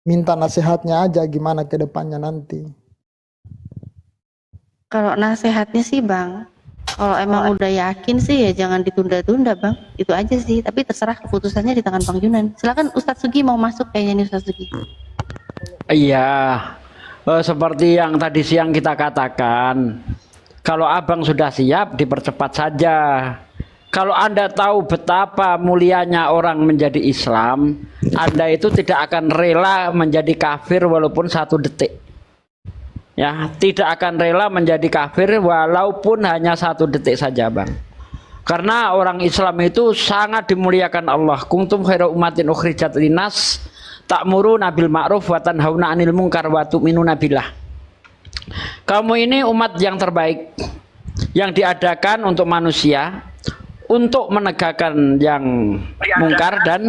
minta nasihatnya aja gimana ke depannya nanti. Kalau nasihatnya sih Bang, kalau emang udah yakin sih ya jangan ditunda-tunda Bang. Itu aja sih, tapi terserah keputusannya di tangan Bang Junan. Silakan Ustadz Sugi mau masuk kayaknya nih Ustadz Sugi. Iya, seperti yang tadi siang kita katakan, kalau abang sudah siap dipercepat saja. Kalau Anda tahu betapa mulianya orang menjadi Islam, Anda itu tidak akan rela menjadi kafir walaupun 1 detik. Ya, tidak akan rela menjadi kafir walaupun hanya 1 detik saja, Bang. Karena orang Islam itu sangat dimuliakan Allah. Kuntum khairu ummatin ukhrijat linas ta'muruna bil ma'ruf wa tanhauna 'anil munkar wa tu'minuna billah. Kamu ini umat yang terbaik yang diadakan untuk manusia, untuk menegakkan yang mungkar dan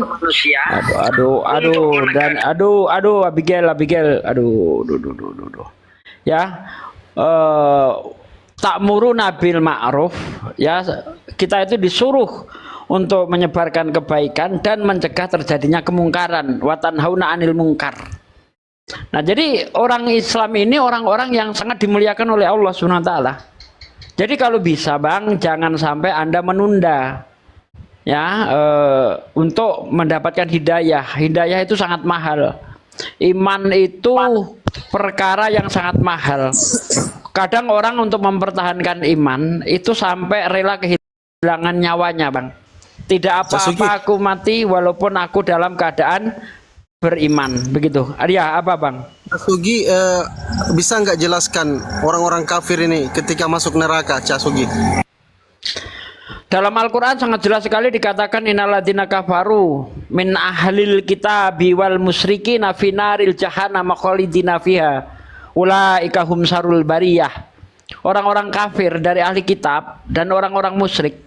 aduh Abigail ya, ta'muruna bil ma'ruf, ya, kita itu disuruh untuk menyebarkan kebaikan dan mencegah terjadinya kemungkaran, wa tanhauna 'anil munkar. Nah, jadi orang Islam ini orang-orang yang sangat dimuliakan oleh Allah Subhanahu wa taala. Jadi kalau bisa Bang, jangan sampai Anda menunda ya, untuk mendapatkan hidayah. Hidayah itu sangat mahal. Iman itu perkara yang sangat mahal. Kadang orang untuk mempertahankan iman itu sampai rela kehilangan nyawanya, Bang. Tidak apa-apa aku mati walaupun aku dalam keadaan beriman, begitu. Arya, apa Bang? Sugi, bisa nggak jelaskan orang-orang kafir ini ketika masuk neraka, Cak Sugi? Dalam Al-Quran sangat jelas sekali dikatakan innalladzina kafaru min ahlil kitabi wal musyrikina finaril jahannam khalidina fiha ulaika hum sarul bariyah. Orang-orang kafir dari ahli kitab dan orang-orang musyrik,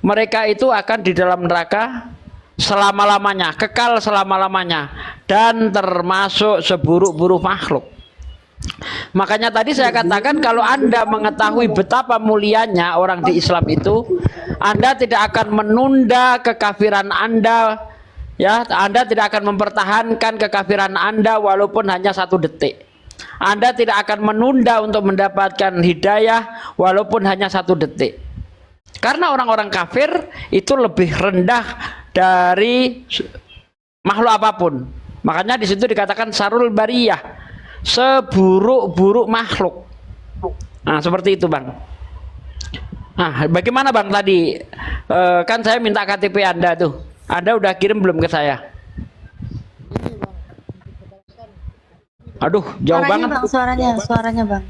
mereka itu akan di dalam neraka selama-lamanya, kekal selama-lamanya, dan termasuk seburuk-buruk makhluk. Makanya tadi saya katakan kalau Anda mengetahui betapa mulianya orang di Islam itu, Anda tidak akan menunda kekafiran Anda, ya, Anda tidak akan mempertahankan kekafiran Anda walaupun hanya 1 detik. Anda tidak akan menunda untuk mendapatkan hidayah walaupun hanya 1 detik. Karena orang-orang kafir itu lebih rendah dari makhluk apapun. Makanya di situ dikatakan sarul bariyah, seburuk-buruk makhluk. Nah, seperti itu, Bang. Nah, bagaimana Bang tadi? Kan saya minta KTP Anda tuh. Anda udah kirim belum ke saya? Aduh, jauh banget. Bang, suaranya Bang.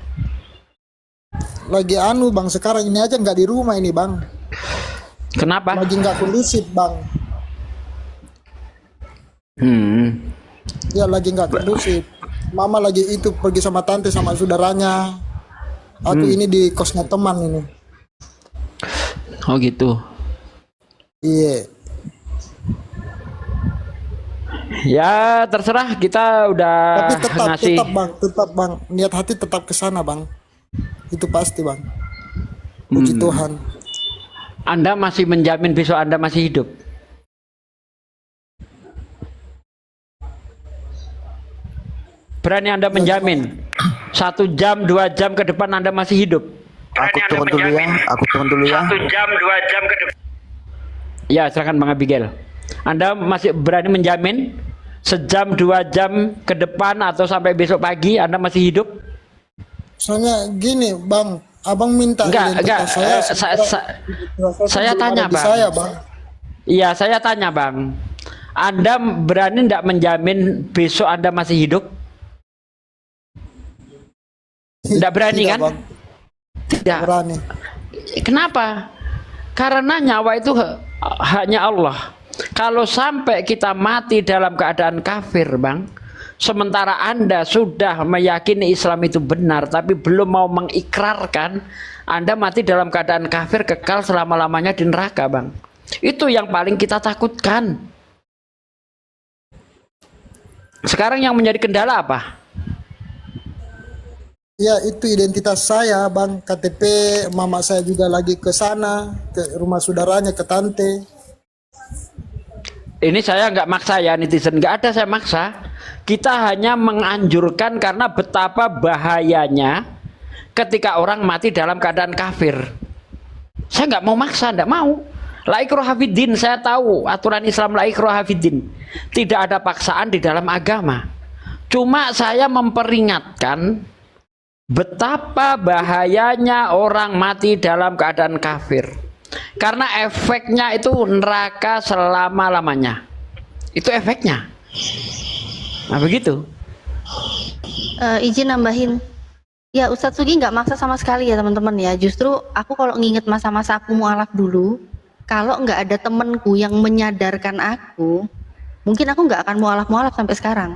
Lagi Bang, sekarang ini aja nggak di rumah ini Bang. Kenapa? Lagi nggak kondusif Bang. Ya lagi nggak kondusif. Mama lagi itu pergi sama tante sama saudaranya. Aku ini di kosnya teman ini. Oh gitu. Iya. Ya terserah, kita udah Tapi ngasih. tetap bang, niat hati tetap ke sana Bang. Itu pasti Bang. Puji Tuhan. Anda masih menjamin besok Anda masih hidup? Berani Anda menjamin 1 jam 2 jam ke depan Anda masih hidup? Aku turun dulu ya. 1 jam 2 jam ke depan. Ya, silakan Bang Abigail. Anda masih berani menjamin sejam 2 jam ke depan atau sampai besok pagi Anda masih hidup? Soalnya gini Bang, Abang minta Enggak, saya tanya Bang. Iya, saya tanya Bang. Anda berani tidak menjamin besok Anda masih hidup? Tidak berani kan? Bang. Tidak berani. Kenapa? Karena nyawa itu haknya Allah. Kalau sampai kita mati dalam keadaan kafir Bang, sementara Anda sudah meyakini Islam itu benar tapi belum mau mengikrarkan, Anda mati dalam keadaan kafir kekal selama-lamanya di neraka Bang. Itu yang paling kita takutkan. Sekarang yang menjadi kendala apa? Ya itu identitas saya Bang, KTP mama saya juga lagi ke sana, ke rumah saudaranya, ke tante. Ini saya nggak maksa ya netizen, nggak ada saya maksa. Kita hanya menganjurkan karena betapa bahayanya ketika orang mati dalam keadaan kafir. Saya nggak mau maksa, nggak mau. La ikraha fiddin, saya tahu aturan Islam la ikraha fiddin. Tidak ada paksaan di dalam agama. Cuma saya memperingatkan betapa bahayanya orang mati dalam keadaan kafir. Karena efeknya itu neraka selama-lamanya. Itu efeknya. Nah begitu. Izin nambahin. Ya Ustadz Sugi nggak maksa sama sekali ya teman-teman ya. Justru aku kalau nginget masa-masa aku mualaf dulu, kalau nggak ada temenku yang menyadarkan aku, mungkin aku nggak akan mualaf-mualaf sampai sekarang.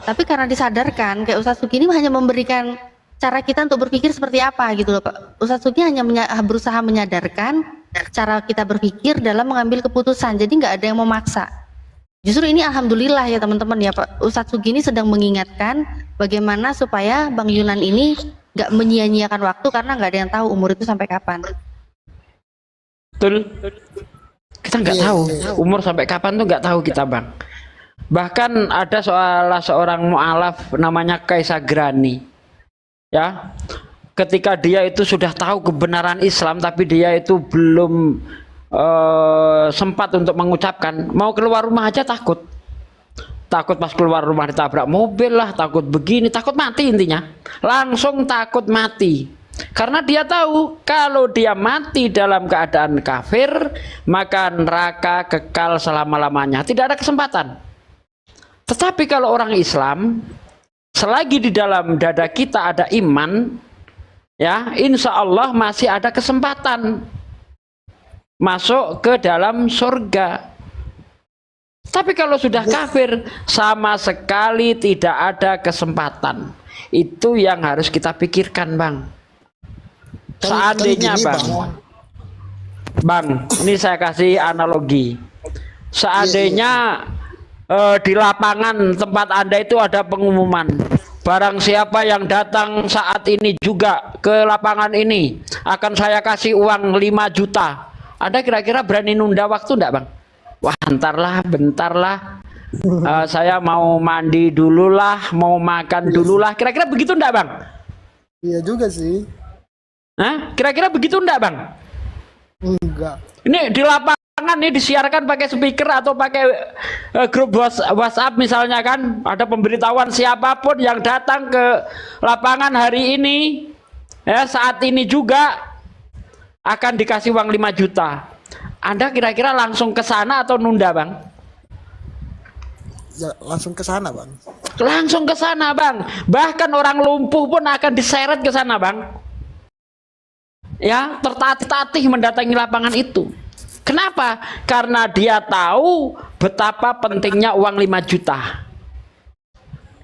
Tapi karena disadarkan, kayak Ustadz Sugi ini hanya memberikan cara kita untuk berpikir seperti apa gitu loh Pak. Ustadz Sugi hanya berusaha menyadarkan cara kita berpikir dalam mengambil keputusan. Jadi nggak ada yang memaksa. Justru ini alhamdulillah ya teman-teman ya Pak. Ustadz Sugi ini sedang mengingatkan bagaimana supaya Bang Yunan ini nggak menyia-nyiakan waktu karena nggak ada yang tahu umur itu sampai kapan. Betul. Kita nggak tahu umur sampai kapan tuh nggak tahu kita Bang. Bahkan ada seorang mu'alaf namanya Kaisagrani. Ya, ketika dia itu sudah tahu kebenaran Islam tapi dia itu belum sempat untuk mengucapkan, mau keluar rumah aja takut pas keluar rumah ditabrak mobil lah, takut begini, takut mati, intinya langsung takut mati karena dia tahu kalau dia mati dalam keadaan kafir maka neraka kekal selama-lamanya, tidak ada kesempatan. Tetapi kalau orang Islam, selagi di dalam dada kita ada iman, ya insya Allah masih ada kesempatan masuk ke dalam surga. Tapi kalau sudah kafir, sama sekali tidak ada kesempatan. Itu yang harus kita pikirkan Bang. Seandainya Bang, ini saya kasih analogi. Seandainya di lapangan tempat Anda itu ada pengumuman, barang siapa yang datang saat ini juga ke lapangan ini akan saya kasih uang 5 juta. Anda kira-kira berani nunda waktu enggak Bang? Wah bentar lah, saya mau mandi dulu lah, mau makan dulu lah. Kira-kira begitu enggak Bang? Iya juga sih. Hah? Kira-kira begitu enggak Bang? Enggak. Ini di lapangan nih disiarkan pakai speaker atau pakai grup WhatsApp misalnya kan, ada pemberitahuan siapapun yang datang ke lapangan hari ini ya saat ini juga akan dikasih uang 5 juta. Anda kira-kira langsung ke sana atau nunda Bang? Ya, langsung ke sana Bang. Langsung ke sana Bang. Bahkan orang lumpuh pun akan diseret ke sana Bang. Ya, tertatih-tatih mendatangi lapangan itu. Kenapa? Karena dia tahu betapa pentingnya uang 5 juta.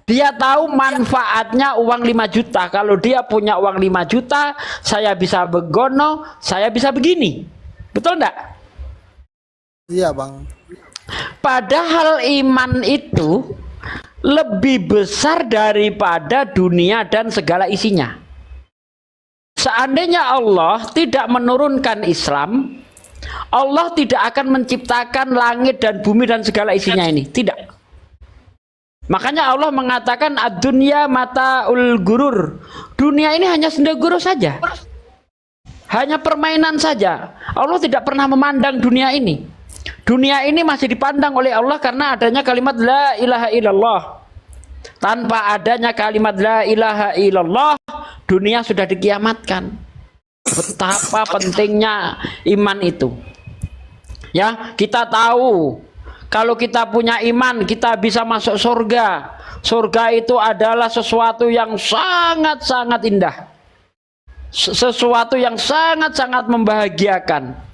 Dia tahu manfaatnya uang 5 juta. Kalau dia punya uang 5 juta, saya bisa begono, saya bisa begini. Betul enggak? Iya Bang. Padahal iman itu lebih besar daripada dunia dan segala isinya. Seandainya Allah tidak menurunkan Islam, Allah tidak akan menciptakan langit dan bumi dan segala isinya ini. Tidak. Makanya Allah mengatakan ad-dunya mataul gurur. Dunia ini hanya senda gurur saja. Hanya permainan saja. Allah tidak pernah memandang dunia ini. Dunia ini masih dipandang oleh Allah karena adanya kalimat la ilaha illallah. Tanpa adanya kalimat la ilaha illallah, dunia sudah dikiamatkan. Betapa pentingnya iman itu. Ya, kita tahu kalau kita punya iman kita bisa masuk surga. Surga itu adalah sesuatu yang sangat-sangat indah. Sesuatu yang sangat-sangat membahagiakan.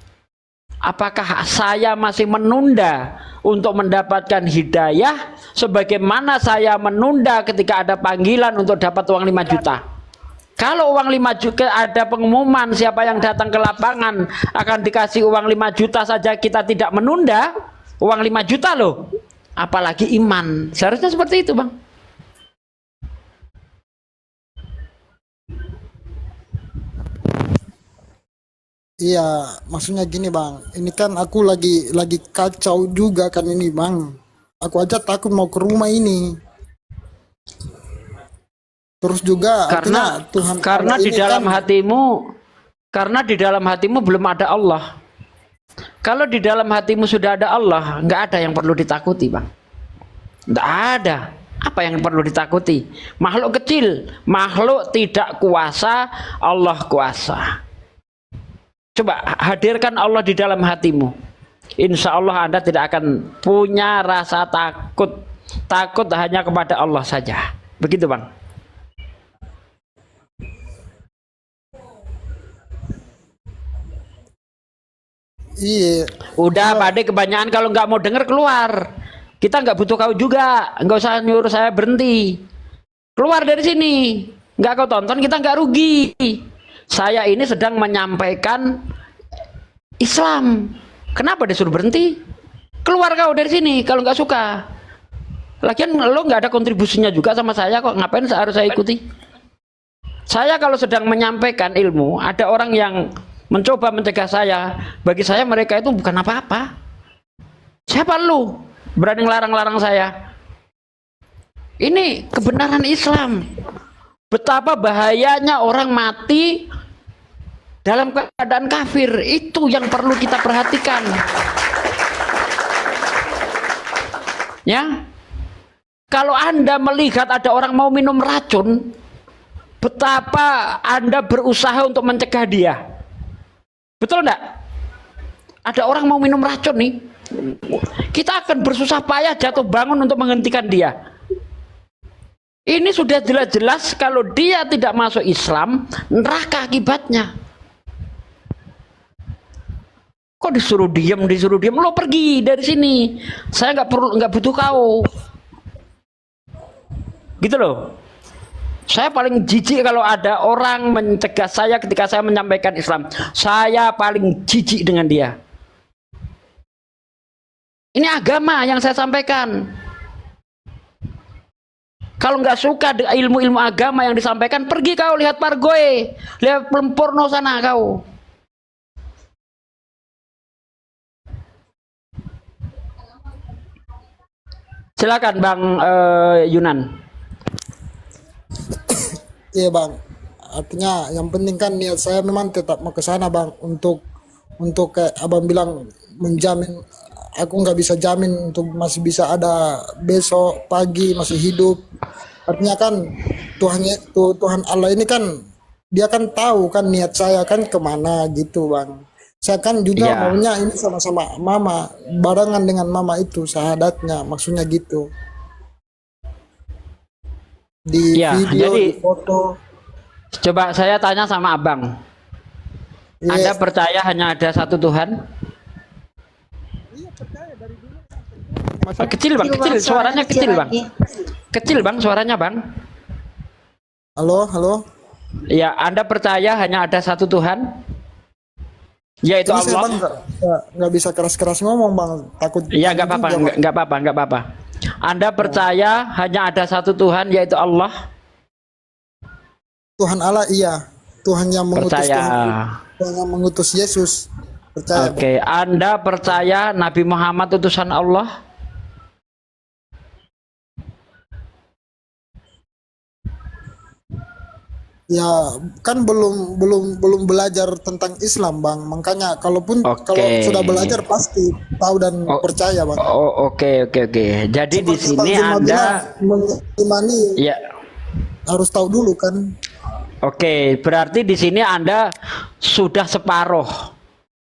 Apakah saya masih menunda untuk mendapatkan hidayah sebagaimana saya menunda ketika ada panggilan untuk dapat uang 5 juta? Kalau uang 5 juta ada pengumuman siapa yang datang ke lapangan akan dikasih uang 5 juta saja kita tidak menunda, uang 5 juta loh. Apalagi iman. Seharusnya seperti itu, Bang. Iya, maksudnya gini bang, ini kan aku lagi kacau juga kan ini bang. Aku aja takut mau ke rumah ini. Terus juga Karena artinya Tuhan karena Allah di ini kan, dalam hatimu karena di dalam hatimu belum ada Allah. Kalau di dalam hatimu sudah ada Allah, nggak ada yang perlu ditakuti, Bang. Nggak ada. Apa yang perlu ditakuti? Makhluk kecil, makhluk tidak kuasa, Allah kuasa. Coba hadirkan Allah di dalam hatimu. Insya Allah Anda tidak akan punya rasa takut. Takut hanya kepada Allah saja. Begitu Bang. iya, Udah Pak Ade, kebanyakan kalau nggak mau denger keluar. Kita nggak butuh kau juga. Nggak usah nyuruh saya berhenti. Keluar dari sini. Nggak kau tonton, kita nggak rugi. Saya ini sedang menyampaikan Islam. Kenapa disuruh berhenti? Keluar kau dari sini kalau nggak suka. Lagian lo nggak ada kontribusinya juga sama saya kok. Ngapain harus saya ikuti? Saya kalau sedang menyampaikan ilmu, ada orang yang mencoba mencegah saya. Bagi saya mereka itu bukan apa-apa. Siapa lu berani ngelarang-larang saya? Ini kebenaran Islam. Betapa bahayanya orang mati dalam keadaan kafir. Itu yang perlu kita perhatikan. Ya, kalau Anda melihat ada orang mau minum racun, betapa Anda berusaha untuk mencegah dia. Betul enggak? Ada orang mau minum racun nih, kita akan bersusah payah jatuh bangun untuk menghentikan dia. Ini sudah jelas-jelas kalau dia tidak masuk Islam, neraka akibatnya. Kok disuruh diam, lo pergi dari sini. Saya nggak butuh kau. Gitu loh. Saya paling jijik kalau ada orang mencegah saya ketika saya menyampaikan Islam. Saya paling jijik dengan dia. Ini agama yang saya sampaikan. Kalau nggak suka ilmu-ilmu agama yang disampaikan, pergi kau lihat Pargoy, lihat film porno sana kau. Silakan Bang Yunan. iya bang. Artinya yang penting kan niat saya memang tetap mau ke sana bang, untuk kayak abang bilang menjamin. Aku nggak bisa jamin untuk masih bisa ada besok pagi masih hidup. Artinya kan Tuhan Allah ini kan dia kan tahu kan niat saya kan kemana gitu bang. Saya kan juga Iya. maunya ini sama-sama mama, barengan dengan mama itu syahadatnya, maksudnya gitu. Di Iya, video, jadi di foto. coba saya tanya sama Abang. Anda Iya, percaya hanya ada satu Tuhan? Kecil Bang, kecil, suaranya kecil Bang. lagi. Kecil Bang, suaranya Bang. halo, halo. Ya, Anda percaya hanya ada satu Tuhan? Yaitu Ini saya Allah. bang nggak bisa keras-keras ngomong bang, takut. Iya, nggak apa-apa, juga, Bang. nggak apa-apa, nggak apa-apa. Anda percaya hanya ada satu Tuhan, yaitu Allah? Tuhan Allah iya, Tuhan yang mengutus Percaya. Tuhan yang mengutus Yesus, percaya. Bang. Oke, Anda percaya Nabi Muhammad utusan Allah? Ya kan belum belajar tentang Islam bang, makanya kalaupun Oke. kalau sudah belajar pasti tahu dan Oh, percaya bang. Oke. Jadi di Seperti sini Bang Zuma Anda, bilang, mengimani ya, harus tahu dulu kan. oke. Berarti di sini Anda sudah separuh.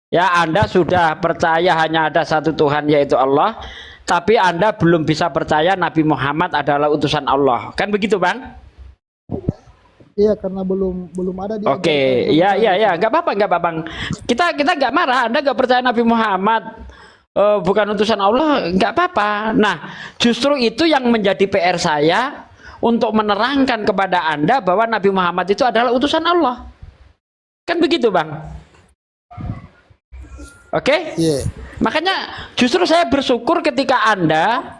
Ya, Anda sudah percaya hanya ada satu Tuhan yaitu Allah, tapi Anda belum bisa percaya Nabi Muhammad adalah utusan Allah. Kan begitu, Bang? Iya karena belum ada di. Oke, ya, nggak apa-apa. Kita nggak marah. Anda nggak percaya Nabi Muhammad bukan utusan Allah, nggak apa-apa. Nah, justru itu yang menjadi PR saya untuk menerangkan kepada Anda bahwa Nabi Muhammad itu adalah utusan Allah. Kan begitu, Bang? Oke? Iya. Makanya justru saya bersyukur ketika Anda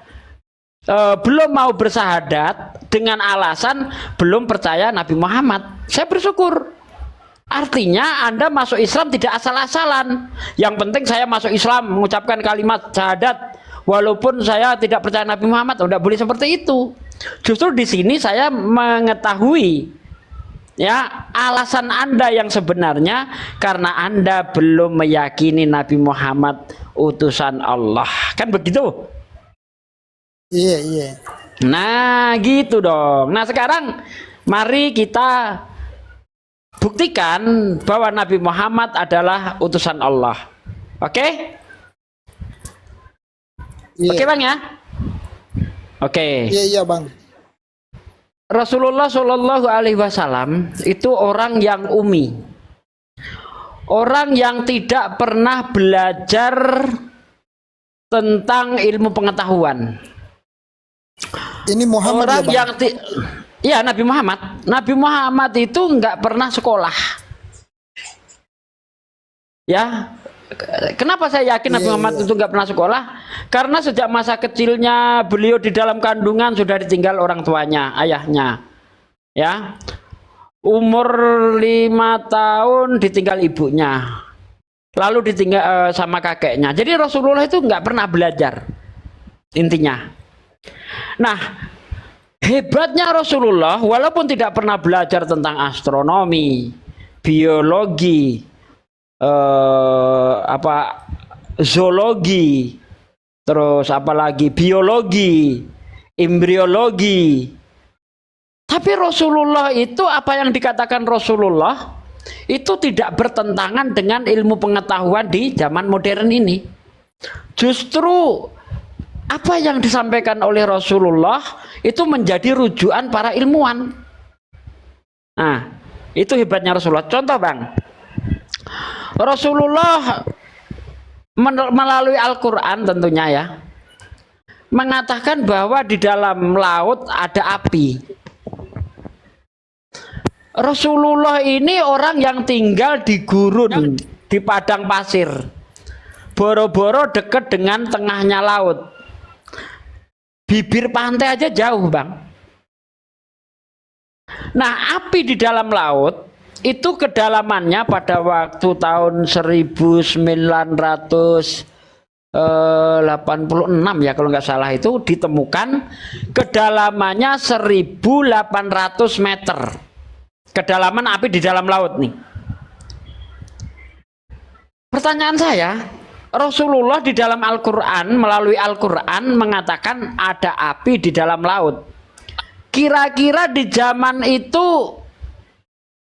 belum mau bersahadat dengan alasan belum percaya Nabi Muhammad. Saya bersyukur. Artinya Anda masuk Islam tidak asal-asalan. Yang penting saya masuk Islam mengucapkan kalimat syahadat walaupun saya tidak percaya Nabi Muhammad. Tidak boleh seperti itu. Justru di sini saya mengetahui ya alasan Anda yang sebenarnya karena Anda belum meyakini Nabi Muhammad utusan Allah. Kan begitu? Iya, iya. Nah, gitu dong. Nah, sekarang mari kita buktikan bahwa Nabi Muhammad adalah utusan Allah. Oke? Iya. Oke, Bang ya? Oke. Iya, iya, Bang. Rasulullah Shallallahu Alaihi Wasallam itu orang yang umi, orang yang tidak pernah belajar tentang ilmu pengetahuan. Ini Muhammad Orang ya, Bang? ya Nabi Muhammad. Nabi Muhammad itu nggak pernah sekolah. Ya, kenapa saya yakin Nabi Muhammad itu nggak pernah sekolah? Karena sejak masa kecilnya beliau di dalam kandungan sudah ditinggal orang tuanya, ayahnya. Ya, umur 5 tahun ditinggal ibunya, lalu ditinggal sama kakeknya. Jadi Rasulullah itu nggak pernah belajar, intinya. Nah, hebatnya Rasulullah walaupun tidak pernah belajar tentang astronomi, biologi, zoologi, terus apalagi biologi, embriologi. Tapi Rasulullah itu apa yang dikatakan Rasulullah itu tidak bertentangan dengan ilmu pengetahuan di zaman modern ini. Justru apa yang disampaikan oleh Rasulullah itu menjadi rujukan para ilmuwan. Nah, itu hebatnya Rasulullah. Contoh, Bang. Rasulullah melalui Al-Quran tentunya ya mengatakan bahwa di dalam laut ada api. Rasulullah ini orang yang tinggal di gurun, di padang pasir, boro-boro dekat dengan tengahnya laut. Bibir pantai aja jauh, Bang. Nah, api di dalam laut itu kedalamannya pada waktu tahun 1986 ya kalau nggak salah itu ditemukan kedalamannya 1800 meter. Kedalaman api di dalam laut nih. Pertanyaan saya, Rasulullah di dalam Al-Quran, melalui Al-Quran mengatakan ada api di dalam laut. Kira-kira di zaman itu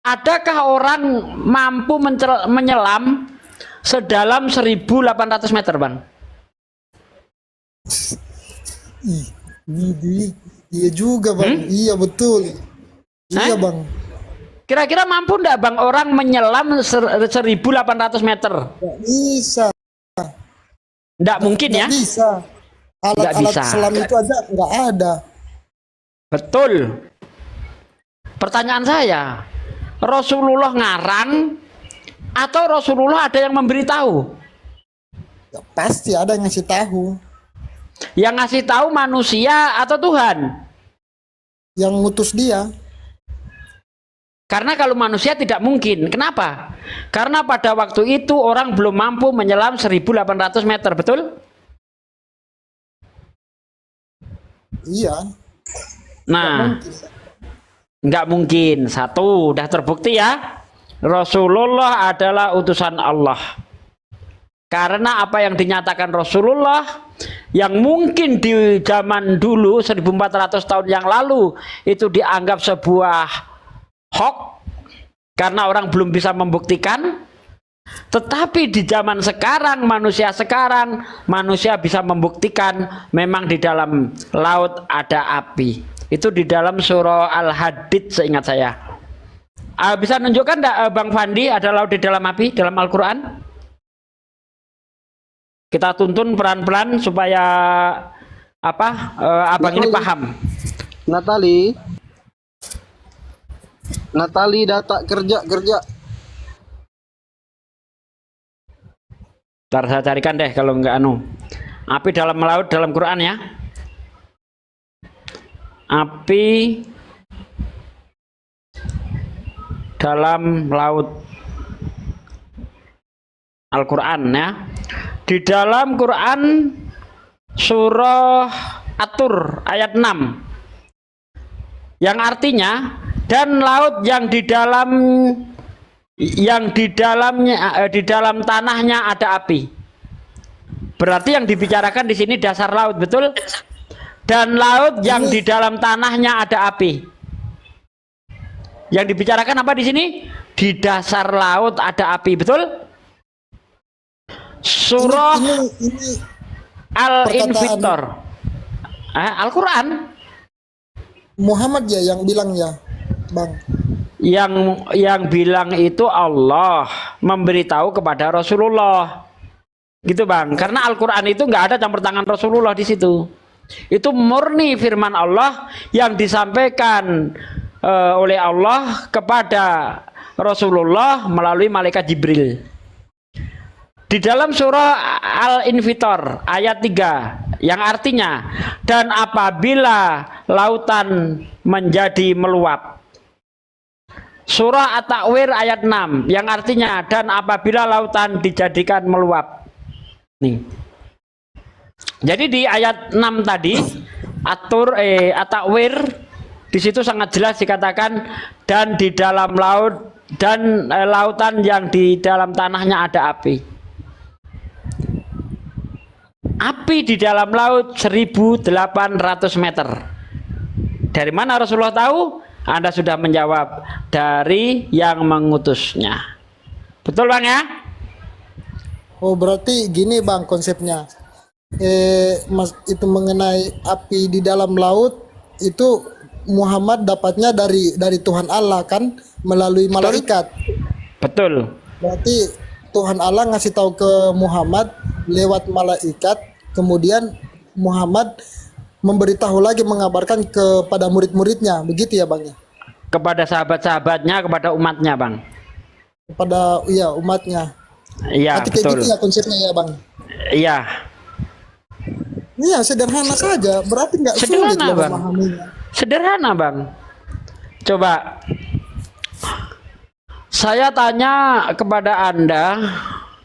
adakah orang mampu menyelam sedalam 1800 meter, Bang? Iya juga, Bang. Iya, betul. Iya, Bang. Kira-kira mampu enggak, Bang, orang menyelam 1800 meter? Nggak bisa. Enggak mungkin ya? Nggak bisa. Alat-alat selam itu aja nggak ada. Betul. Pertanyaan saya, Rasulullah ngarang atau Rasulullah ada yang memberitahu? Ya, pasti ada yang ngasih tahu. Yang ngasih tahu manusia atau Tuhan? Yang ngutus dia. Karena kalau manusia tidak mungkin. Kenapa? Karena pada waktu itu orang belum mampu menyelam 1800 meter, betul? Iya. Nah, nggak mungkin. Satu, udah terbukti ya. Rasulullah adalah utusan Allah. Karena apa yang dinyatakan Rasulullah yang mungkin di zaman dulu 1400 tahun yang lalu itu dianggap sebuah hoax karena orang belum bisa membuktikan, tetapi di zaman sekarang manusia bisa membuktikan memang di dalam laut ada api. Itu di dalam surah Al-Hadid seingat saya. Bisa nunjukkan enggak, Bang Fandi, ada laut di dalam api dalam Al-Quran? Kita tuntun pelan-pelan supaya abang ini paham. Natali data kerja. Ntar saya carikan deh kalau enggak api dalam laut dalam Quran ya. Api dalam laut. Al-Quran ya. Di dalam Quran surah At-Tur ayat 6 yang artinya dan laut yang di dalamnya di dalam tanahnya ada api. Berarti yang dibicarakan di sini dasar laut, betul? Dan laut yang di dalam tanahnya ada api. Yang dibicarakan apa di sini? Di dasar laut ada api, betul? Surah ini Al-Infitor. Al-Quran. Muhammad ya yang bilang ya, Bang. Yang bilang itu Allah memberitahu kepada Rasulullah. Gitu Bang, karena Al-Quran itu nggak ada campur tangan Rasulullah di situ. Itu murni firman Allah yang disampaikan oleh Allah kepada Rasulullah melalui malaikat Jibril. Di dalam surah Al-Infitor ayat 3 yang artinya dan apabila lautan menjadi meluap. Surah At-Takwir ayat 6 yang artinya dan apabila lautan dijadikan meluap. Nih. Jadi di ayat 6 tadi At-Takwir di situ sangat jelas dikatakan dan di dalam laut dan lautan yang di dalam tanahnya ada api. Api di dalam laut 1.800 meter. Dari mana Rasulullah tahu? Anda sudah menjawab, dari yang mengutusnya. Betul Bang ya? Oh berarti gini Bang konsepnya. Itu mengenai api di dalam laut itu Muhammad dapatnya dari Tuhan Allah kan melalui malaikat. Betul. Berarti Tuhan Allah ngasih tahu ke Muhammad lewat malaikat, kemudian Muhammad memberitahu lagi mengabarkan kepada murid-muridnya, begitu ya Bang ya? Kepada sahabat-sahabatnya, kepada umatnya Bang. Kepada umatnya. Iya Berarti betul. kayak gitu ya konsepnya ya Bang? Iya. Iya sederhana saja, berarti nggak sulit Sederhana loh Bang. memahaminya. Sederhana Bang. Coba saya tanya kepada Anda,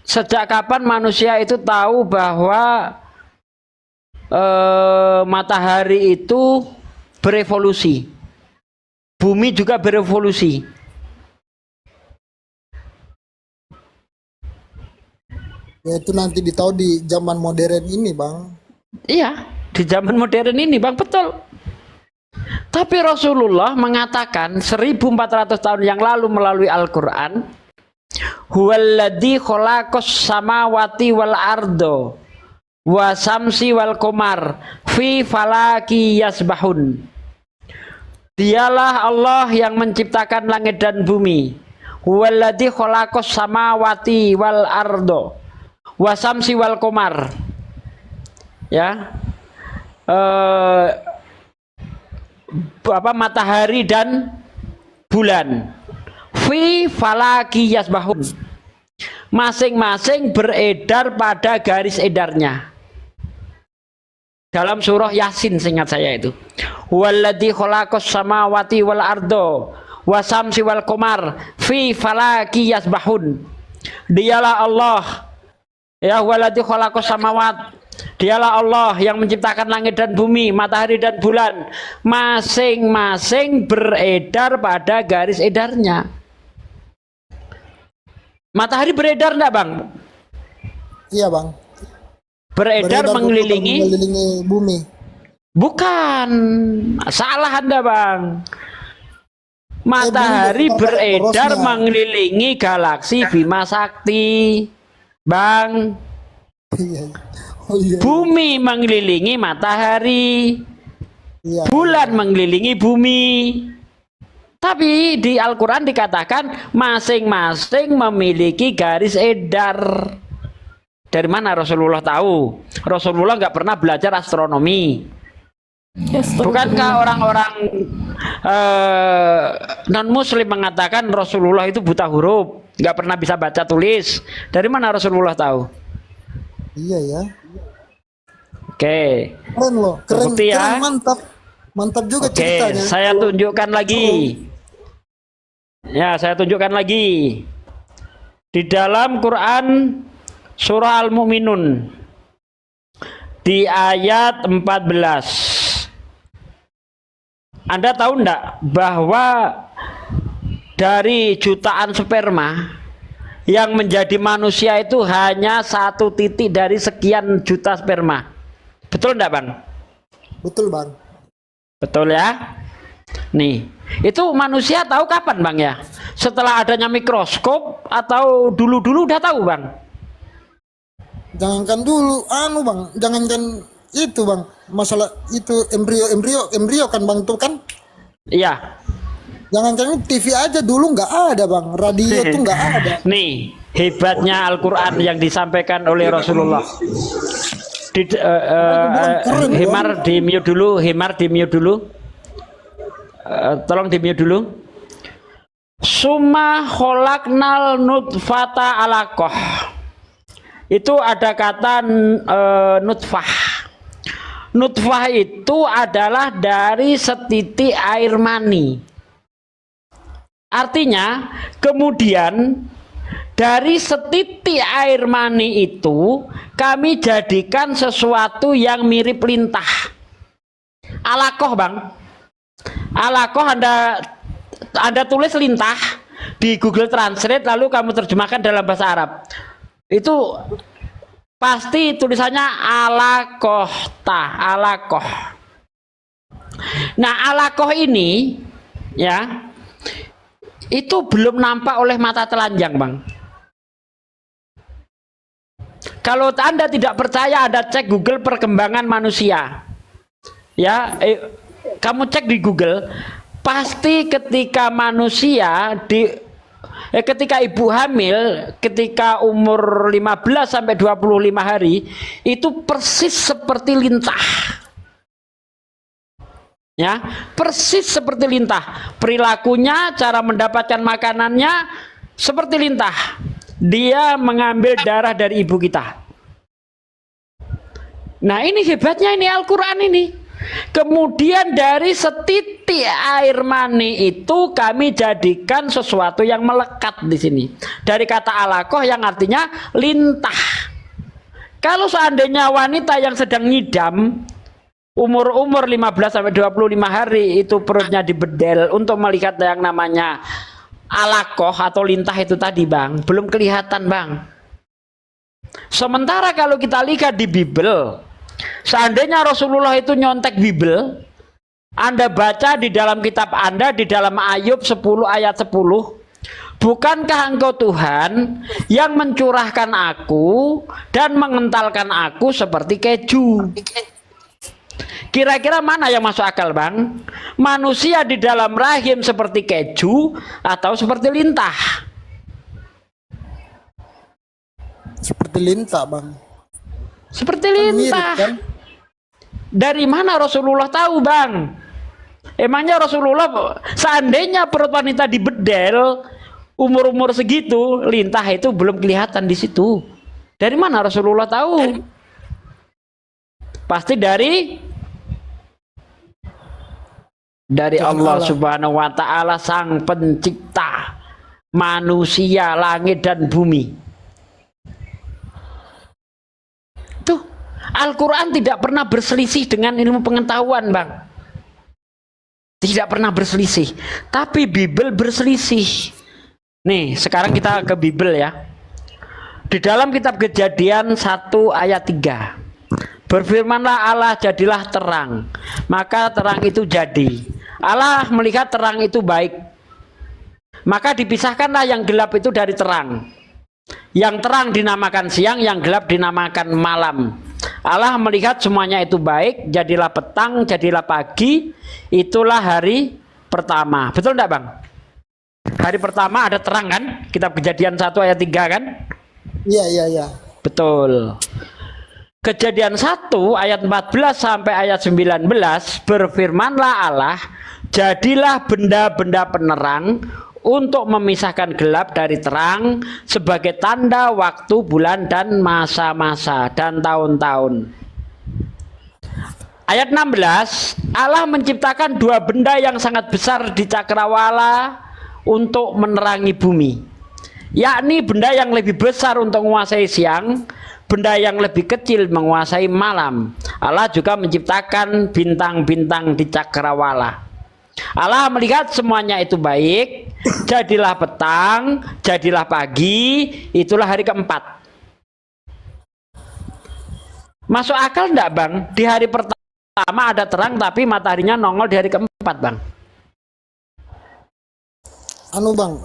sejak kapan manusia itu tahu bahwa matahari itu berevolusi, bumi juga berevolusi? Ya itu nanti ditahu di zaman modern ini Bang. Iya, di zaman modern ini Bang, betul. Tapi Rasulullah mengatakan 1400 tahun yang lalu melalui Al-Quran, huwaladzi khalaqas samawati wal ardo wa samsi wal qamar fi falaki yasbahun. Dialah Allah yang menciptakan langit dan bumi. Huwaladzi khalaqas samawati wal ardo wa samsi wal qamar. Ya. Matahari dan bulan. Fi falaki yasbahun. Masing-masing beredar pada garis edarnya. Dalam surah Yasin seingat saya itu. Huwaladzi khalaqas samawati wal ardo wa samsi wal qamar fi falaki yasbahun. Dialah Allah. Ya huwaladzi khalaqas samawati. Dialah Allah yang menciptakan langit dan bumi, matahari dan bulan. Masing-masing beredar pada garis edarnya. Matahari beredar enggak Bang? Iya Bang. Beredar mengelilingi bumi. Bukan. Salah Anda Bang. Matahari beredar mengelilingi galaksi Bima Sakti. Bang. Iya. Oh, iya. Bumi mengelilingi matahari. Iya. Bulan mengelilingi bumi. Tapi di Al-Quran dikatakan masing-masing memiliki garis edar. Dari mana Rasulullah tahu? Rasulullah nggak pernah belajar astronomi. Bukankah orang-orang non-muslim mengatakan Rasulullah itu buta huruf, nggak pernah bisa baca tulis? Dari mana Rasulullah tahu? Iya ya. Oke. Keren loh, keren, Terbukti ya? keren, mantap juga ceritanya. Saya tunjukkan lagi. Ya, saya tunjukkan lagi. Di dalam Quran Surah Al-Mu'minun di ayat 14. Anda tahu enggak bahwa dari jutaan sperma yang menjadi manusia itu hanya 1 titik dari sekian juta sperma? Betul enggak, Bang? Betul, Bang. Betul ya? Nih, itu manusia tahu kapan, Bang ya? Setelah adanya mikroskop atau dulu-dulu udah tahu, Bang? Jangankan dulu, Bang, jangankan itu, Bang. Masalah itu embrio kan, Bang, tuh kan. Iya. Jangankan TV aja dulu nggak ada, Bang. Radio tuh nggak ada. Nih, hebatnya Al-Quran yang disampaikan oleh Rasulullah. Himar di mute dulu, Himar di mute dulu. Tolong di mute dulu. Summa kholaknal nutfata alaqah. Itu ada kata nutfah. Nutfah itu adalah dari setitik air mani. Artinya kemudian dari setitik air mani itu kami jadikan sesuatu yang mirip lintah. Alaqah, Bang. Alaqah Anda tulis lintah di Google Translate lalu kamu terjemahkan dalam bahasa Arab. Itu pasti tulisannya alaqah. Nah, alaqah ini ya itu belum nampak oleh mata telanjang, Bang. Kalau Anda tidak percaya, Anda cek Google perkembangan manusia. Ya, kamu cek di Google, pasti ketika manusia ketika ibu hamil, ketika umur 15 sampai 25 hari, itu persis seperti lintah. Ya, persis seperti lintah. Perilakunya, cara mendapatkan makanannya seperti lintah. Dia mengambil darah dari ibu kita. Nah, ini hebatnya ini Al-Quran ini. Kemudian dari setitik air mani itu kami jadikan sesuatu yang melekat di sini. Dari kata alaqah yang artinya lintah. Kalau seandainya wanita yang sedang nyidam umur 15 sampai 25 hari itu perutnya dibedel untuk melihat yang namanya alaqah atau lintah itu tadi, Bang, belum kelihatan, Bang. Sementara kalau kita lihat di Bible, seandainya Rasulullah itu nyontek Bible, Anda baca di dalam kitab Anda, di dalam Ayub 10 ayat 10, bukankah engkau Tuhan yang mencurahkan aku dan mengentalkan aku seperti keju? Kira-kira mana yang masuk akal, Bang? Manusia di dalam rahim seperti keju atau seperti lintah? Seperti lintah, Bang. Seperti lintah. Mirip, kan? Dari mana Rasulullah tahu, Bang? Emangnya Rasulullah seandainya perut wanita dibedel umur-umur segitu, lintah itu belum kelihatan di situ. Dari mana Rasulullah tahu? Pasti dari Allah Subhanahu wa taala, sang pencipta manusia, langit dan bumi. Tuh, Al-Quran tidak pernah berselisih dengan ilmu pengetahuan, Bang. Tidak pernah berselisih. Tapi Bible berselisih. Nih, sekarang kita ke Bible ya. Di dalam kitab Kejadian 1 ayat 3. Berfirmanlah Allah, jadilah terang. Maka terang itu jadi. Allah melihat terang itu baik. Maka dipisahkanlah yang gelap itu dari terang. Yang terang dinamakan siang, yang gelap dinamakan malam. Allah melihat semuanya itu baik, jadilah petang, jadilah pagi, itulah hari pertama. Betul enggak, Bang? Hari pertama ada terang kan? Kitab Kejadian 1 ayat 3 kan? Iya. Betul. Kejadian 1 ayat 14 sampai ayat 19, berfirmanlah Allah, jadilah benda-benda penerang untuk memisahkan gelap dari terang sebagai tanda waktu, bulan, dan masa-masa dan tahun-tahun. Ayat 16, Allah menciptakan 2 benda yang sangat besar di cakrawala untuk menerangi bumi. yakni benda yang lebih besar untuk menguasai siang, benda yang lebih kecil menguasai malam. Allah juga menciptakan bintang-bintang di cakrawala. Allah melihat semuanya itu baik, jadilah petang, jadilah pagi, itulah hari keempat. Masuk akal enggak Bang? Di hari pertama ada terang tapi mataharinya nongol di hari keempat Bang. Anu Bang,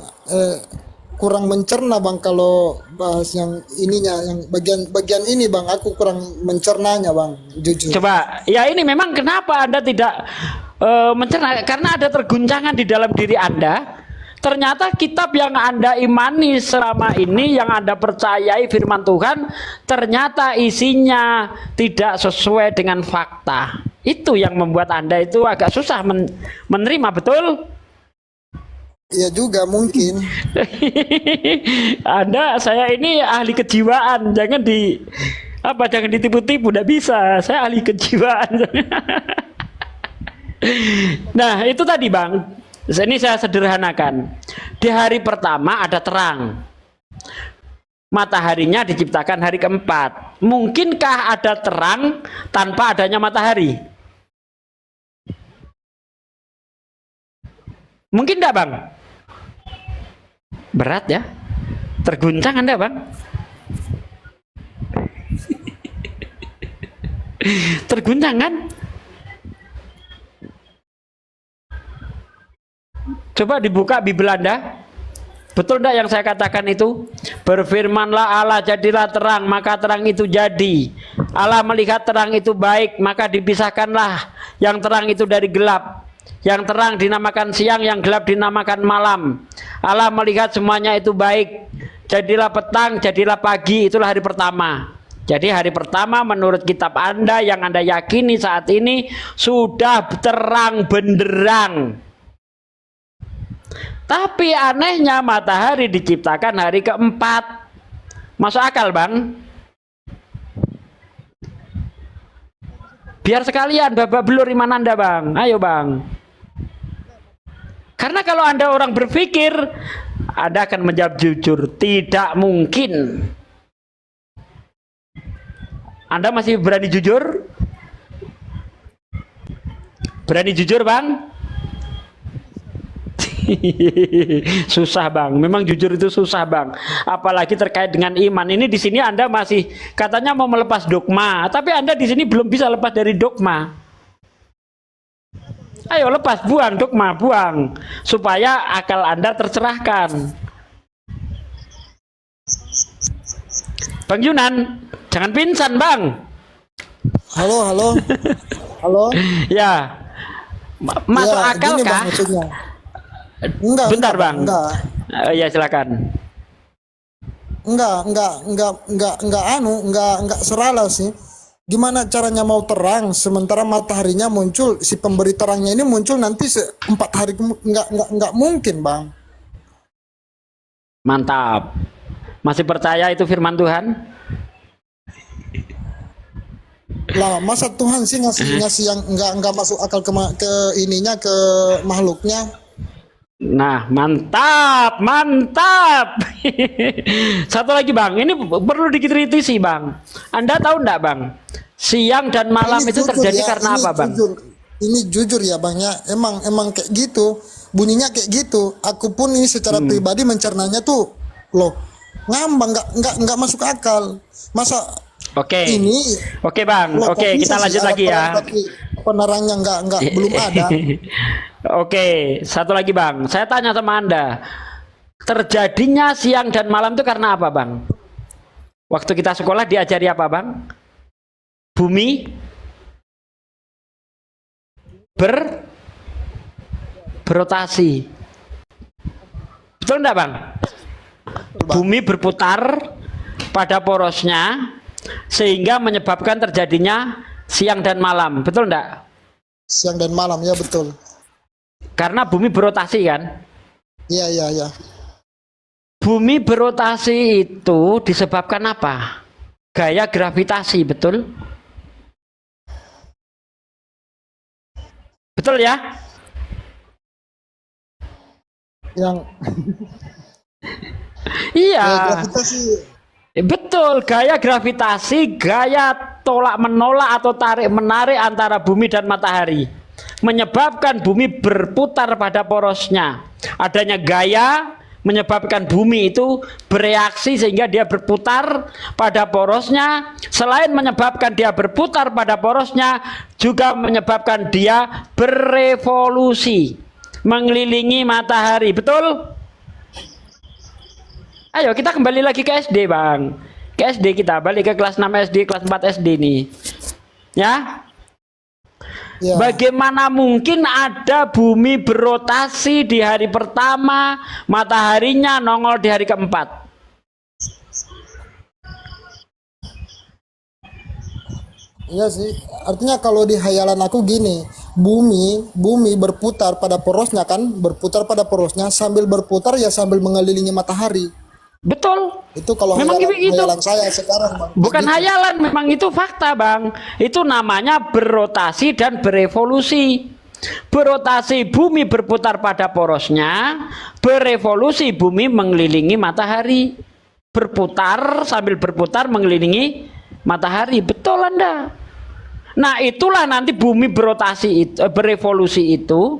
kurang mencerna Bang kalau bahas yang ininya, yang bagian ini Bang, aku kurang mencernanya Bang, jujur. Coba, ya ini memang kenapa Anda tidak mencerna? Karena ada terguncangan di dalam diri Anda. Ternyata kitab yang Anda imani selama ini, yang Anda percayai firman Tuhan, ternyata isinya tidak sesuai dengan fakta. Itu yang membuat Anda itu agak susah menerima, betul? Iya juga mungkin. Saya ini ahli kejiwaan, jangan ditipu-tipu, tidak bisa. Saya ahli kejiwaan. Nah, itu tadi Bang. Ini saya sederhanakan. Di hari pertama ada terang. Mataharinya diciptakan hari keempat. Mungkinkah ada terang tanpa adanya matahari? Mungkin enggak Bang? Berat ya? Terguncang Anda Bang? Terguncang kan? Coba dibuka Bible Anda. Betul enggak yang saya katakan itu? Berfirmanlah Allah, jadilah terang, maka terang itu jadi. Allah melihat terang itu baik, maka dipisahkanlah yang terang itu dari gelap. Yang terang dinamakan siang, yang gelap dinamakan malam. Allah melihat semuanya itu baik. Jadilah petang, jadilah pagi, itulah hari pertama. Jadi hari pertama menurut kitab Anda yang Anda yakini saat ini sudah terang benderang. Tapi anehnya matahari diciptakan hari keempat. Masuk akal Bang? Biar sekalian babak belur iman Anda Bang. Ayo Bang. Karena kalau Anda orang berpikir, Anda akan menjawab jujur. Tidak mungkin. Anda masih berani jujur? Berani jujur Bang? Susah Bang, memang jujur itu susah Bang. Apalagi terkait dengan iman. Ini di sini Anda masih katanya mau melepas dogma, tapi Anda di sini belum bisa lepas dari dogma. Ayo lepas, buang dogma, buang, supaya akal Anda tercerahkan. Bang Yunan, jangan pingsan Bang. Halo, halo. Halo. Ya, masuk Ya, akal gini, Bang, kah? maksudnya. Enggak, Bentar enggak, Bang. Enggak. Ya silakan. Enggak serala sih. Gimana caranya mau terang sementara mataharinya muncul, si pemberi terangnya ini muncul nanti 4 hari enggak mungkin Bang. Mantap. Masih percaya itu firman Tuhan? Lah masa Tuhan sih ngasih yang enggak masuk akal ke ininya, ke makhluknya. Nah, mantap, mantap. Satu lagi Bang, ini perlu dikritisi Bang. Anda tahu enggak Bang? Siang dan malam Ini itu jujur terjadi ya, karena ini apa Bang? Ini jujur ya Bang ya, emang kayak gitu, bunyinya kayak gitu. Aku pun ini secara pribadi mencernanya tuh loh, ngambang, nggak masuk akal. Masa Oke. ini Oke Bang, loh, kok oke bisa kita sih lanjut ada lagi ya. peran tapi penerangnya nggak belum ada. Oke, satu lagi Bang. Saya tanya sama Anda. Terjadinya siang dan malam itu karena apa Bang? Waktu kita sekolah diajari apa Bang? Bumi berotasi. Betul enggak Bang? Bumi berputar pada porosnya sehingga menyebabkan terjadinya siang dan malam. Betul enggak? Siang dan malam ya betul. Karena bumi berotasi kan? Iya. Bumi berotasi itu disebabkan apa? Gaya gravitasi, betul? Betul ya? Yang Iya. Gravitasi. Betul, gaya gravitasi, gaya tolak menolak atau tarik menarik antara bumi dan matahari menyebabkan bumi berputar pada porosnya. Adanya gaya menyebabkan bumi itu bereaksi sehingga dia berputar pada porosnya. Selain menyebabkan dia berputar pada porosnya, juga menyebabkan dia berevolusi mengelilingi matahari. Betul? Ayo kita kembali lagi ke SD, Bang. Ke SD kita, balik ke kelas 6 SD, kelas 4 SD nih. Ya. Ya. Bagaimana mungkin ada bumi berotasi di hari pertama, mataharinya nongol di hari keempat? Iya sih, artinya kalau di hayalan aku gini, bumi berputar pada porosnya kan, berputar pada porosnya sambil berputar ya sambil mengelilingi matahari. Betul. Itu kalau Memang gitu. hayalan saya sekarang, Bang. Bukan Begitu. hayalan, memang itu fakta, Bang. Itu namanya berotasi dan berevolusi. Berotasi bumi berputar pada porosnya, berevolusi bumi mengelilingi matahari. Berputar sambil berputar mengelilingi matahari. Betul Anda. Nah, itulah nanti bumi berotasi itu, berevolusi itu,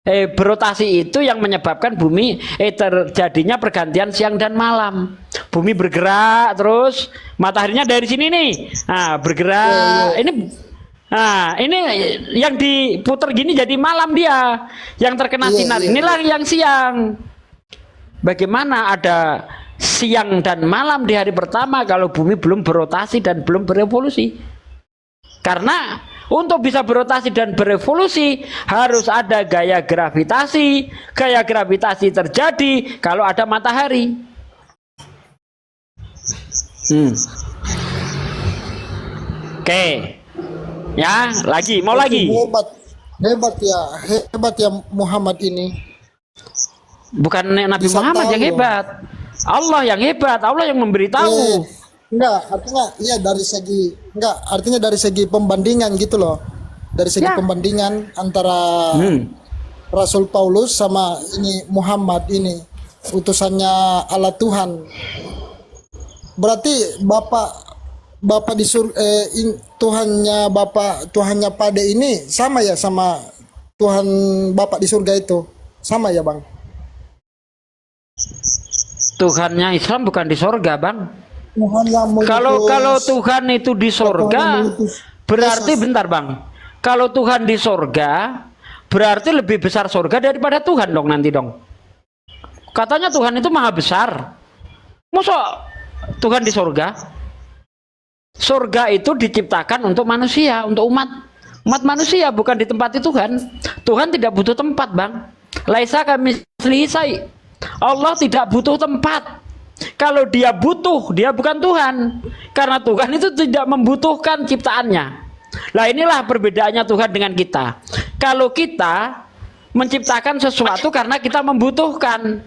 berotasi itu yang menyebabkan bumi terjadinya pergantian siang dan malam. Bumi bergerak terus, mataharinya dari sini nih. Nah, bergerak. Ini yang diputar gini jadi malam dia. Yang terkena sinar. Inilah yang siang. Bagaimana ada siang dan malam di hari pertama kalau bumi belum berotasi dan belum berevolusi? Karena untuk bisa berotasi dan berevolusi harus ada gaya gravitasi. Gaya gravitasi terjadi kalau ada matahari. Oke. Ya, mau lagi. Hebat ya Muhammad ini. Bukan Nabi Bisa Muhammad tahu yang hebat. Allah yang hebat, Allah yang memberitahu. Artinya dari segi pembandingan gitu loh. Dari segi pembandingan antara Rasul Paulus sama ini Muhammad ini, utusannya Allah Tuhan. Berarti Bapak di Tuhannya Pade ini sama ya sama Tuhan Bapak di surga itu. Sama ya, Bang? Tuhannya Islam bukan di sorga, Bang. Tuhan yang Kalau Tuhan itu di sorga, berarti bentar, Bang. Kalau Tuhan di sorga, berarti lebih besar sorga daripada Tuhan dong nanti dong. Katanya Tuhan itu maha besar. Masa Tuhan di sorga? Sorga itu diciptakan untuk manusia, untuk umat manusia, bukan ditempati Tuhan. Tuhan tidak butuh tempat, Bang. Laisa kamitslihi syai'. Allah tidak butuh tempat. Kalau dia butuh, dia bukan Tuhan. Karena Tuhan itu tidak membutuhkan ciptaannya. Lah inilah perbedaannya Tuhan dengan kita. Kalau kita menciptakan sesuatu karena kita membutuhkan,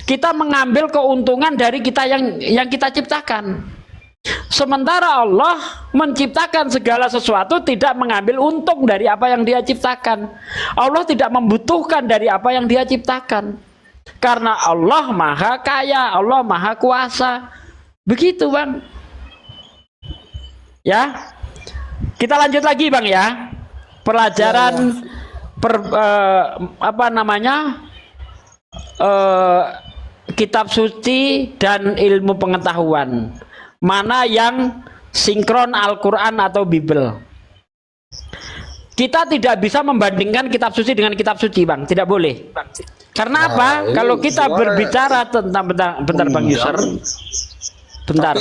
kita mengambil keuntungan dari kita yang kita ciptakan. Sementara Allah menciptakan segala sesuatu tidak mengambil untung dari apa yang dia ciptakan. Allah tidak membutuhkan dari apa yang dia ciptakan. Karena Allah maha kaya, Allah maha kuasa. Begitu, Bang. Ya. Kita lanjut lagi, Bang ya. Pelajaran kitab suci dan ilmu pengetahuan. Mana yang sinkron Al-Quran atau Bible? Kita tidak bisa membandingkan kitab suci dengan kitab suci, Bang. Tidak boleh. Karena apa? Kalau kita berbicara tentang bentar Bang User. Bentar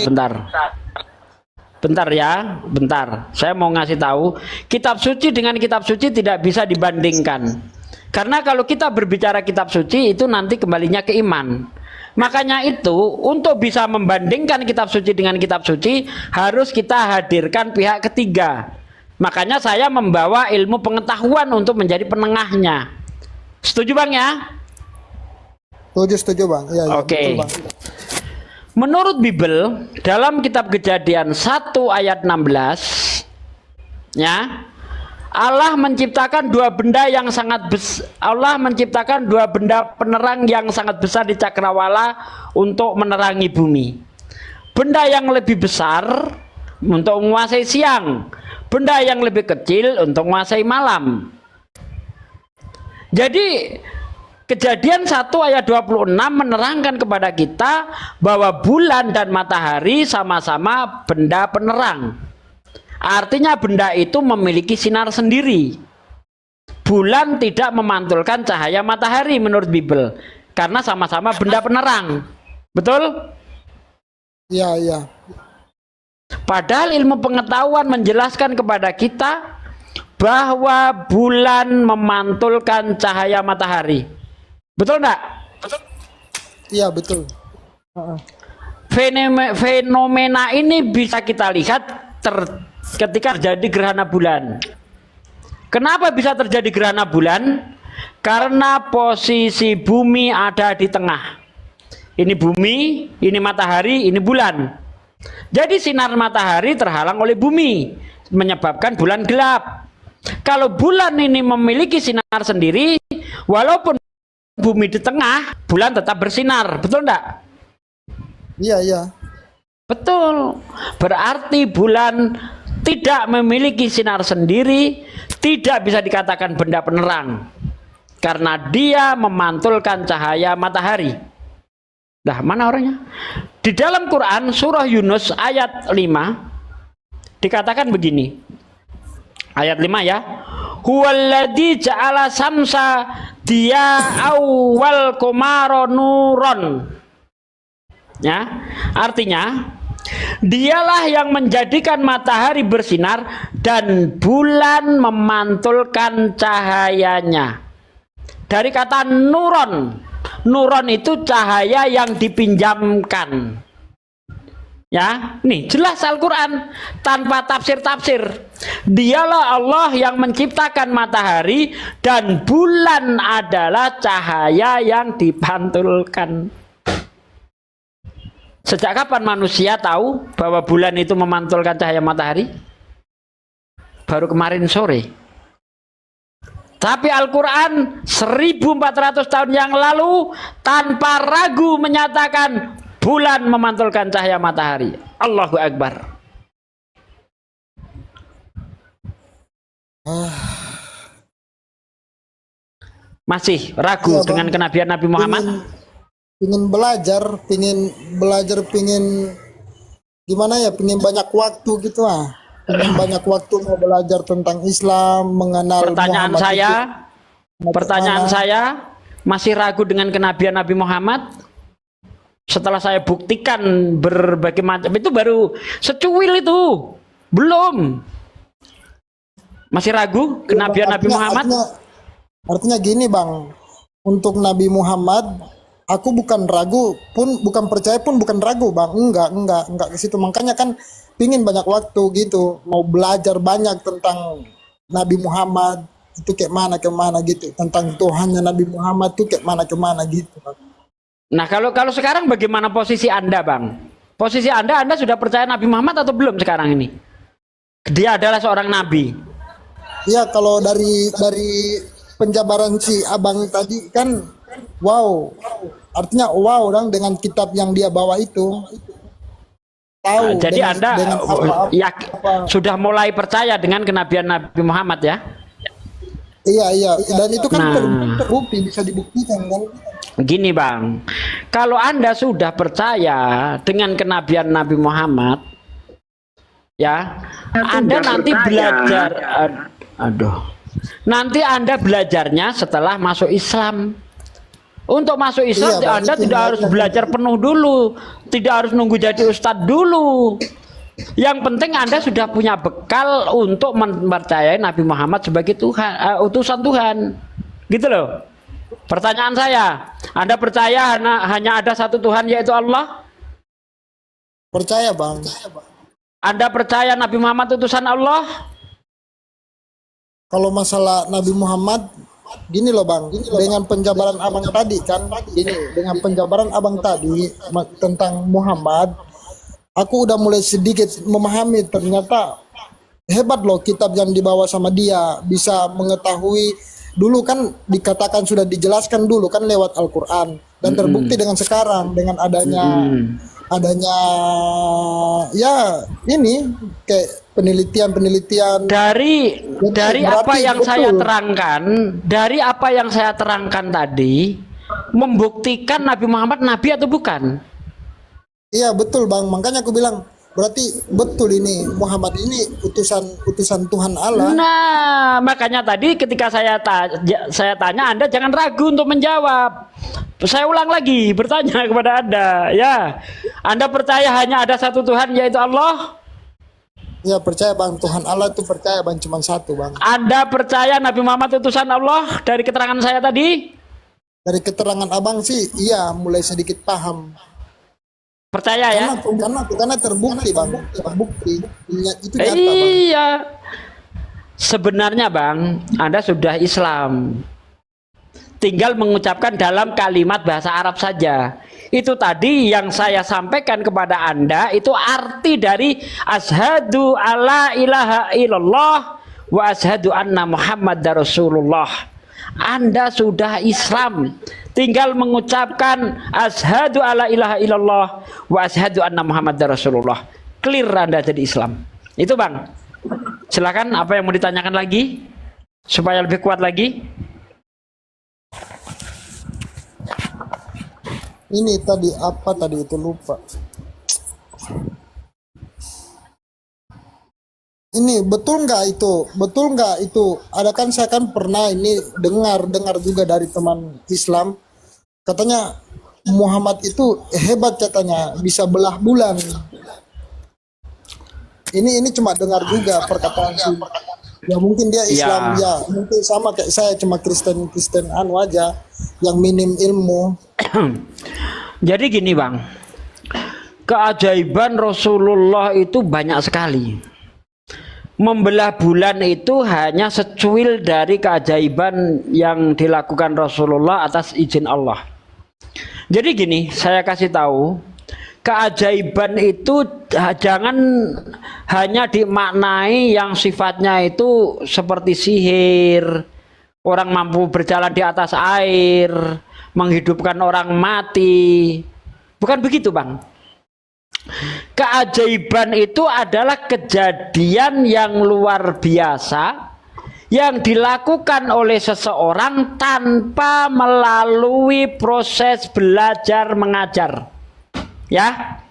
ya, bentar. Saya mau ngasih tahu, kitab suci dengan kitab suci tidak bisa dibandingkan. Karena kalau kita berbicara kitab suci itu nanti kembalinya ke iman. Makanya itu untuk bisa membandingkan kitab suci dengan kitab suci harus kita hadirkan pihak ketiga. Makanya saya membawa ilmu pengetahuan untuk menjadi penengahnya. Setuju, Bang ya? Setuju, Bang. Ya, Oke. Betul, Bang. Menurut Bible dalam kitab Kejadian 1 ayat 16 ya, Allah menciptakan dua benda yang sangat Allah menciptakan dua benda penerang yang sangat besar di cakrawala untuk menerangi bumi. Benda yang lebih besar untuk menguasai siang, benda yang lebih kecil untuk menguasai malam. Jadi Kejadian 1 ayat 26 menerangkan kepada kita bahwa bulan dan matahari sama-sama benda penerang. Artinya benda itu memiliki sinar sendiri. Bulan tidak memantulkan cahaya matahari menurut Bible karena sama-sama benda penerang. Betul? Iya, iya. Padahal ilmu pengetahuan menjelaskan kepada kita bahwa bulan memantulkan cahaya matahari. Betul enggak? Iya, betul. Fenomena ini bisa kita lihat ketika terjadi gerhana bulan. Kenapa bisa terjadi gerhana bulan? Karena posisi bumi ada di tengah. Ini bumi, ini matahari, ini bulan. Jadi sinar matahari terhalang oleh bumi, menyebabkan bulan gelap. Kalau bulan ini memiliki sinar sendiri, walaupun bumi di tengah, bulan tetap bersinar. Betul enggak? Iya, iya. Betul. Berarti bulan tidak memiliki sinar sendiri, tidak bisa dikatakan benda penerang karena dia memantulkan cahaya matahari. Nah, mana orangnya? Di dalam Quran surah Yunus ayat 5 dikatakan begini. Ayat 5 ya. Huwallazi ja'ala samsa dia awal komaro nuron. Ya, artinya dialah yang menjadikan matahari bersinar dan bulan memantulkan cahayanya. Dari kata nuron. Nuron itu cahaya yang dipinjamkan. Ya, nih jelas Al-Quran tanpa tafsir-tafsir. Dialah Allah yang menciptakan matahari dan bulan adalah cahaya yang dipantulkan. Sejak kapan manusia tahu bahwa bulan itu memantulkan cahaya matahari? Baru kemarin sore. Tapi Al-Quran 1400 tahun yang lalu tanpa ragu menyatakan bulan memantulkan cahaya matahari. Allahu Akbar. Masih ragu Ya, dengan kenabian Nabi Muhammad? Pingin belajar, pingin gimana ya, pingin banyak waktu gitu ah. Pingin banyak waktu mau belajar tentang Islam, mengenal Pertanyaan Muhammad saya, itu pertanyaan bagaimana. saya, masih ragu dengan kenabian Nabi Muhammad? Setelah saya buktikan berbagai macam, itu baru secuil itu, belum. Masih ragu kenabian Nabi Muhammad? Artinya gini Bang, untuk Nabi Muhammad, aku bukan ragu pun, bukan percaya pun, bukan ragu Bang, enggak ke situ. Makanya kan pingin banyak waktu gitu, mau belajar banyak tentang Nabi Muhammad itu kayak mana gitu, tentang Tuhannya Nabi Muhammad itu kayak mana gitu Bang. Nah, kalau sekarang bagaimana posisi Anda, Bang? Posisi Anda sudah percaya Nabi Muhammad atau belum sekarang ini? Dia adalah seorang nabi. Ya, kalau dari penjabaran si Abang tadi kan wow. Artinya wow dong dengan kitab yang dia bawa itu. Tahu. Jadi Anda apa. sudah mulai percaya dengan kenabian Nabi Muhammad ya? Iya. Dan itu kan Nah. terbukti, bisa dibuktikan kan. Gini Bang, kalau Anda sudah percaya dengan kenabian Nabi Muhammad, ya, Anda nanti belajar, nanti Anda belajarnya setelah masuk Islam. Untuk masuk Islam, Iya, Bang, Anda itu tidak harus belajar penuh dulu, tidak harus nunggu jadi ustadz dulu. Yang penting Anda sudah punya bekal untuk mempercayai Nabi Muhammad sebagai Tuhan, utusan Tuhan, gitu loh. Pertanyaan saya, Anda percaya hanya ada satu Tuhan yaitu Allah? Percaya Bang. Anda percaya Nabi Muhammad utusan Allah? Kalau masalah Nabi Muhammad, gini loh Bang, dengan penjabaran Abang tadi kan, dengan penjabaran Abang tadi tentang Muhammad, aku udah mulai sedikit memahami ternyata hebat loh kitab yang dibawa sama dia, bisa mengetahui. Dulu kan dikatakan sudah dijelaskan dulu kan lewat Al-Quran, dan terbukti dengan sekarang dengan adanya ya ini kayak penelitian Dari jadi apa berarti yang saya betul. terangkan, dari apa yang saya terangkan tadi membuktikan Nabi Muhammad nabi atau bukan? Iya betul bang, makanya aku bilang berarti betul ini Muhammad ini utusan Tuhan Allah. Nah, makanya tadi ketika saya tanya, Anda jangan ragu untuk menjawab. Saya ulang lagi bertanya kepada Anda, ya. Anda percaya hanya ada satu Tuhan yaitu Allah? Ya percaya bang, Tuhan Allah itu percaya bang, cuma satu bang. Anda percaya Nabi Muhammad utusan Allah dari keterangan saya tadi? Dari keterangan abang sih, iya mulai sedikit paham. Percaya ya? Karena terbukti bang, terbukti. Itu nyata bang. Iya. Sebenarnya Bang, Anda sudah Islam. Tinggal mengucapkan dalam kalimat bahasa Arab saja. Itu tadi yang saya sampaikan kepada Anda, itu arti dari asyhadu alla ilaha illallah wa asyhadu anna Muhammadar Rasulullah. Anda sudah Islam, tinggal mengucapkan asyhadu alla ilaha illallah wa asyhadu anna Muhammadar Rasulullah. Clear Anda jadi Islam. Itu Bang. Silakan, apa yang mau ditanyakan lagi supaya lebih kuat lagi? Ini tadi apa tadi itu lupa. Ini betul nggak itu? Betul nggak itu? Ada kan saya kan pernah ini dengar juga dari teman Islam, katanya Muhammad itu hebat katanya, bisa belah bulan. Ini cuma dengar juga perkataan sih. Ya mungkin dia Islam ya, mungkin sama kayak saya cuma Kristen anu aja yang minim ilmu. Jadi gini Bang, keajaiban Rasulullah itu banyak sekali. Membelah bulan itu hanya secuil dari keajaiban yang dilakukan Rasulullah atas izin Allah. Jadi gini, saya kasih tahu, keajaiban itu jangan hanya dimaknai yang sifatnya itu seperti sihir, orang mampu berjalan di atas air, menghidupkan orang mati. Bukan begitu Bang. Keajaiban itu adalah kejadian yang luar biasa yang dilakukan oleh seseorang tanpa melalui proses belajar mengajar. Ya.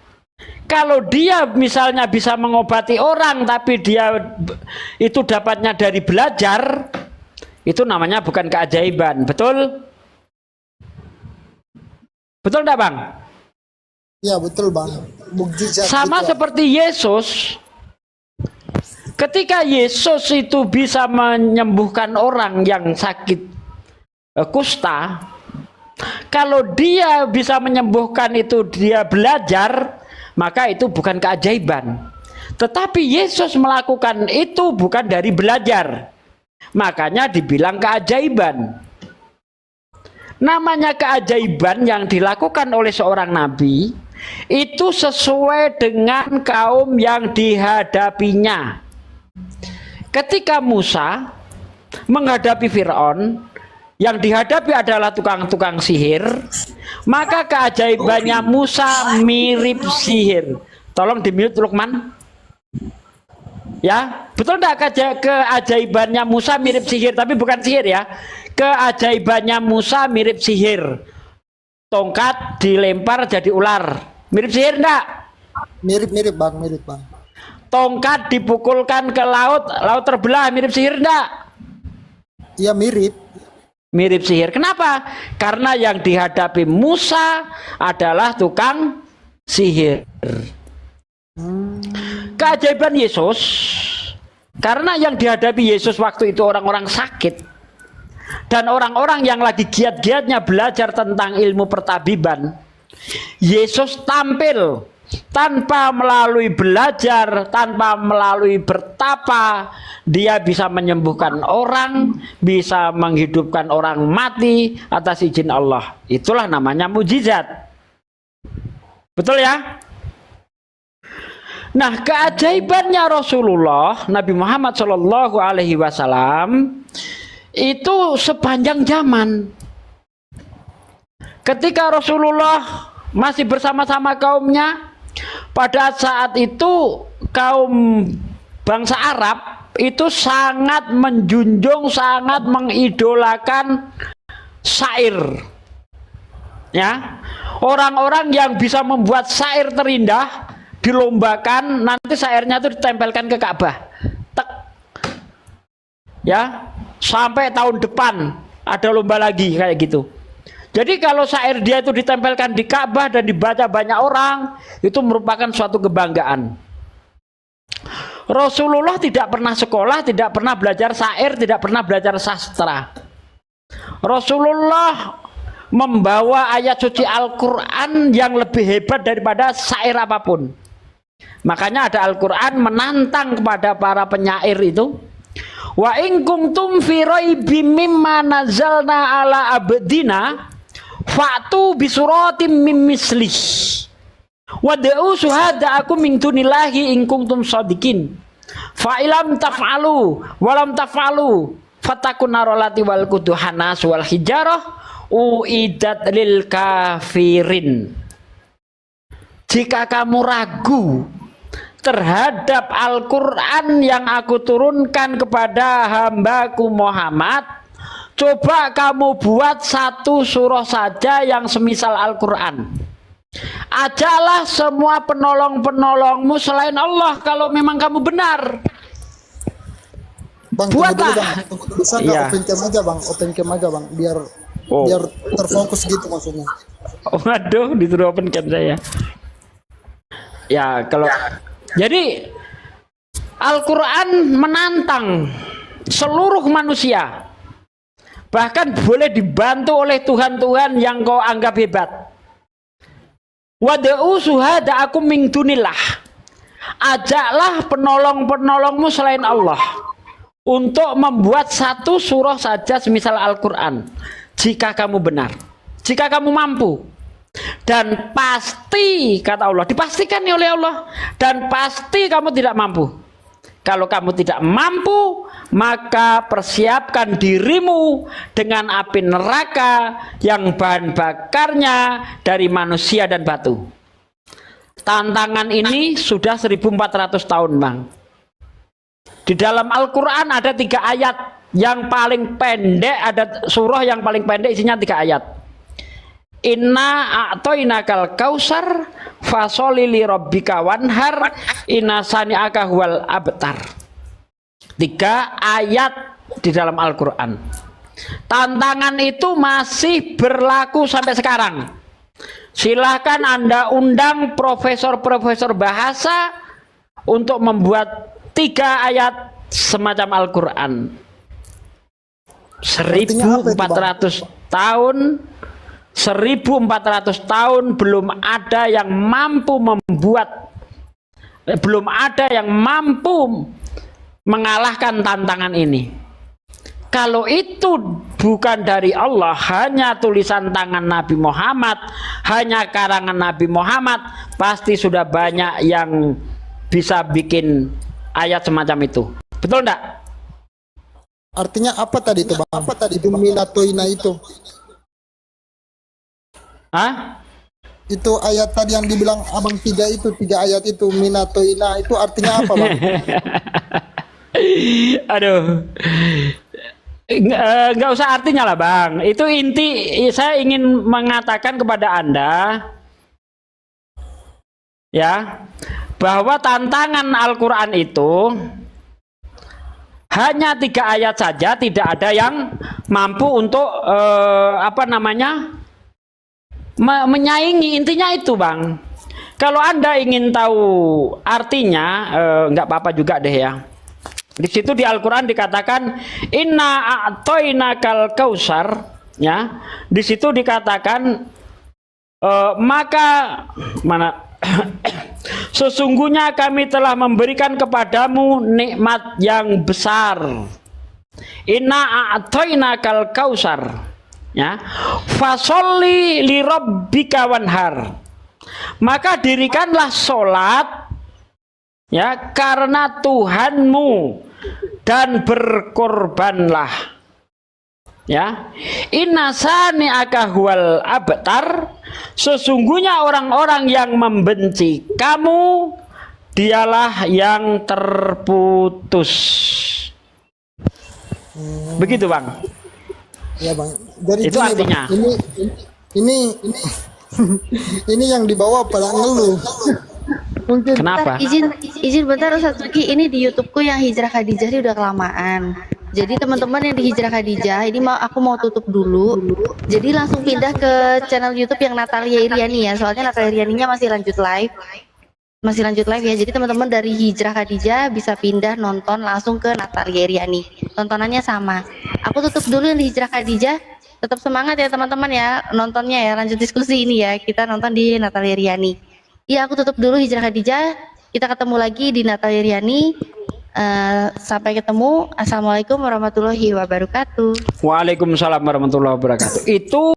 Kalau dia misalnya bisa mengobati orang tapi dia itu dapatnya dari belajar, itu namanya bukan keajaiban. Betul? Betul enggak, Bang? Ya betul bang. Mukjizat Sama gitu. seperti Yesus. Ketika Yesus itu bisa menyembuhkan orang yang sakit kusta, kalau dia bisa menyembuhkan itu dia belajar, maka itu bukan keajaiban. Tetapi Yesus melakukan itu bukan dari belajar, makanya dibilang keajaiban. Namanya keajaiban yang dilakukan oleh seorang nabi itu sesuai dengan kaum yang dihadapinya. Ketika Musa menghadapi Firaun, yang dihadapi adalah tukang-tukang sihir, maka keajaibannya Musa mirip sihir. Tolong di-mute Lukman. Ya, betul enggak keajaibannya Musa mirip sihir, tapi bukan sihir ya. Keajaibannya Musa mirip sihir. Tongkat dilempar jadi ular. Mirip sihir enggak? Mirip bang, mirip bang. Tongkat dipukulkan ke laut, laut terbelah, mirip sihir enggak? Iya mirip. Mirip sihir. Kenapa? Karena yang dihadapi Musa adalah tukang sihir. Keajaiban Yesus, karena yang dihadapi Yesus waktu itu orang-orang sakit dan orang-orang yang lagi giat-giatnya belajar tentang ilmu pertabiban, Yesus tampil tanpa melalui belajar, tanpa melalui bertapa, dia bisa menyembuhkan orang, bisa menghidupkan orang mati atas izin Allah. Itulah namanya mujizat. Betul ya? Nah, keajaibannya Rasulullah Nabi Muhammad Shallallahu Alaihi Wasallam itu sepanjang zaman. Ketika Rasulullah masih bersama-sama kaumnya, pada saat itu kaum bangsa Arab itu sangat menjunjung, sangat mengidolakan syair. Ya, orang-orang yang bisa membuat syair terindah dilombakan, nanti syairnya itu ditempelkan ke Ka'bah. Tek. Ya, sampai tahun depan ada lomba lagi kayak gitu. Jadi kalau syair dia itu ditempelkan di Ka'bah dan dibaca banyak orang, itu merupakan suatu kebanggaan. Rasulullah tidak pernah sekolah, tidak pernah belajar syair, tidak pernah belajar sastra. Rasulullah membawa ayat suci Al-Quran yang lebih hebat daripada syair apapun. Makanya ada Al-Quran menantang kepada para penyair itu. Wa in kuntum fi raibim mimma nazalna ala abdina fa'tu bisuratim mim mislih wad'u syuhada'akum min dunillahi in kuntum shadiqin fa ilam taf'alu wa lam taf'alu fatakun narolati wal kuduhanas wal hijarah uidat lil kafirin. Jika kamu ragu terhadap Al-Quran yang aku turunkan kepada hambaku Muhammad, coba kamu buat satu surah saja yang semisal Al-Quran. Ajaklah semua penolong-penolongmu selain Allah kalau memang kamu benar. Bang, Buatlah. tunggu dulu sana, Iya. open cam aja bang, biar terfokus gitu maksudnya. Waduh, disuruh open cam saya. Ya, kalau jadi Al-Quran menantang seluruh manusia. Bahkan boleh dibantu oleh Tuhan-Tuhan yang kau anggap hebat. Wad'u syuhada'akum min dunillah. Ajaklah penolong-penolongmu selain Allah untuk membuat satu surah saja semisal Al-Quran. Jika kamu benar, jika kamu mampu. Dan pasti, kata Allah, dipastikan oleh Allah, dan pasti kamu tidak mampu. Kalau kamu tidak mampu, maka persiapkan dirimu dengan api neraka yang bahan bakarnya dari manusia dan batu. Tantangan ini sudah 1400 tahun, Bang. Di dalam Al-Quran ada 3 ayat yang paling pendek, ada surah yang paling pendek isinya 3 ayat. Inna a'toinakal kausar fasoli li rabbika wanhar inna sani'aka huwal abtar. 3 ayat di dalam Al-Quran. Tantangan itu masih berlaku sampai sekarang. Silahkan Anda undang profesor-profesor bahasa untuk membuat 3 ayat semacam Al-Quran. 1400 tahun 1400 tahun belum ada yang mampu membuat, belum ada yang mampu mengalahkan tantangan ini. Kalau itu bukan dari Allah, hanya tulisan tangan Nabi Muhammad, hanya karangan Nabi Muhammad, pasti sudah banyak yang bisa bikin ayat semacam itu. Betul enggak? Artinya apa tadi itu bang? Apa tadi itu minatoina itu? Hah? Itu ayat tadi yang dibilang abang 3 itu, 3 ayat itu minatoina itu artinya apa bang? Aduh, nggak usah artinya lah bang. Itu inti saya ingin mengatakan kepada Anda ya, bahwa tantangan Al-Quran itu hanya 3 ayat saja, tidak ada yang mampu untuk menyaingi. Intinya itu bang. Kalau Anda ingin tahu artinya, nggak apa-apa juga deh ya. Di situ di Al-Quran dikatakan inna a'toinakal kausar, ya. Di situ dikatakan maka mana sesungguhnya kami telah memberikan kepadamu nikmat yang besar. Inna a'toinakal kausar, ya. Fasolli li rabbika wanhar. Maka dirikanlah sholat Ya, karena Tuhanmu dan berkorbanlah. Ya, inna sani'aka huwal abtar, sesungguhnya orang-orang yang membenci kamu dialah yang terputus. Begitu Bang. Ya Bang. Jadi Itu gini, artinya. Bang, ini ini yang dibawa pada ngeluh. Mungkin Kenapa? Izin bentar Ustaz Sugi, ini di YouTubeku yang Hijrah Khadijah ini udah kelamaan. Jadi teman-teman yang di Hijrah Khadijah ini aku mau tutup dulu. Jadi langsung pindah ke channel YouTube yang Natalia Iriani ya. Soalnya Natalia Irianinya masih lanjut live. Masih lanjut live ya. Jadi teman-teman dari Hijrah Khadijah bisa pindah nonton langsung ke Natalia Iriani. Tontonannya sama. Aku tutup dulu yang di Hijrah Khadijah. Tetap semangat ya teman-teman ya nontonnya ya. Lanjut diskusi ini ya. Kita nonton di Natalia Iriani. Ya aku tutup dulu Hijrah Khadijah. Kita ketemu lagi di Natalia Iriani. Sampai ketemu. Assalamualaikum warahmatullahi wabarakatuh. Waalaikumsalam warahmatullahi wabarakatuh. Itu